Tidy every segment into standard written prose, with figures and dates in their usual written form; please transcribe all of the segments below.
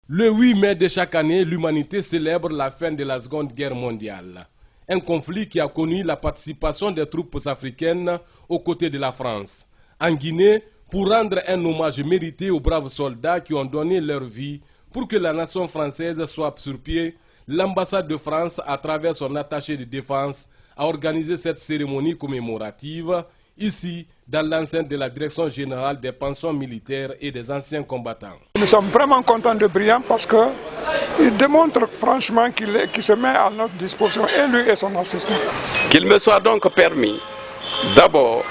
Le 8 mai de chaque année, l'humanité célèbre la fin de la Seconde Guerre mondiale. Un conflit qui a connu la participation des troupes africaines aux côtés de la France. En Guinée, pour rendre un hommage mérité aux braves soldats qui ont donné leur vie pour que la nation française soit sur pied, l'ambassade de France, à travers son attaché de défense, a organisé cette cérémonie commémorative ici, dans l'enceinte de la Direction générale des pensions militaires et des anciens combattants. Nous sommes vraiment contents de Briand parce qu'il démontre franchement qu'il se met à notre disposition, et lui et son assistant. Qu'il me soit donc permis d'abord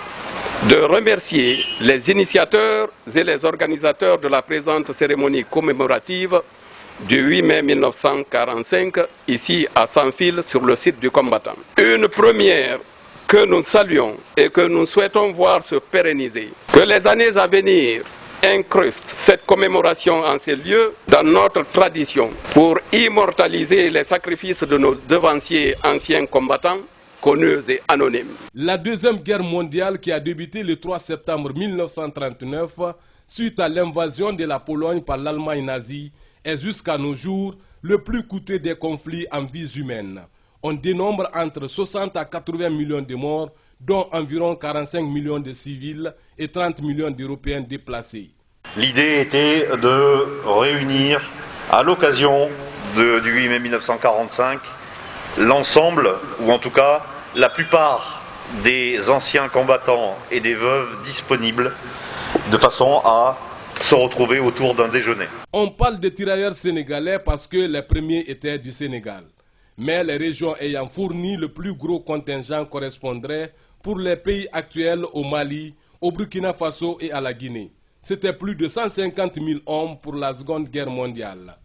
de remercier les initiateurs et les organisateurs de la présente cérémonie commémorative du 8 mai 1945, ici à Saint-Fil, sur le site du combattant. Une première que nous saluons et que nous souhaitons voir se pérenniser. Que les années à venir incrustent cette commémoration en ces lieux dans notre tradition pour immortaliser les sacrifices de nos devanciers anciens combattants, connus et anonymes. La Deuxième Guerre mondiale qui a débuté le 3 septembre 1939 suite à l'invasion de la Pologne par l'Allemagne nazie est jusqu'à nos jours le plus coûteux des conflits en vies humaines. On dénombre entre 60 à 80 millions de morts, dont environ 45 millions de civils et 30 millions d'Européens déplacés. L'idée était de réunir, à l'occasion du 8 mai 1945, l'ensemble, ou en tout cas la plupart des anciens combattants et des veuves disponibles, de façon à se retrouver autour d'un déjeuner. On parle de tirailleurs sénégalais parce que les premiers étaient du Sénégal. Mais les régions ayant fourni le plus gros contingent correspondraient pour les pays actuels au Mali, au Burkina Faso et à la Guinée. C'était plus de 150 000 hommes pour la Seconde Guerre mondiale.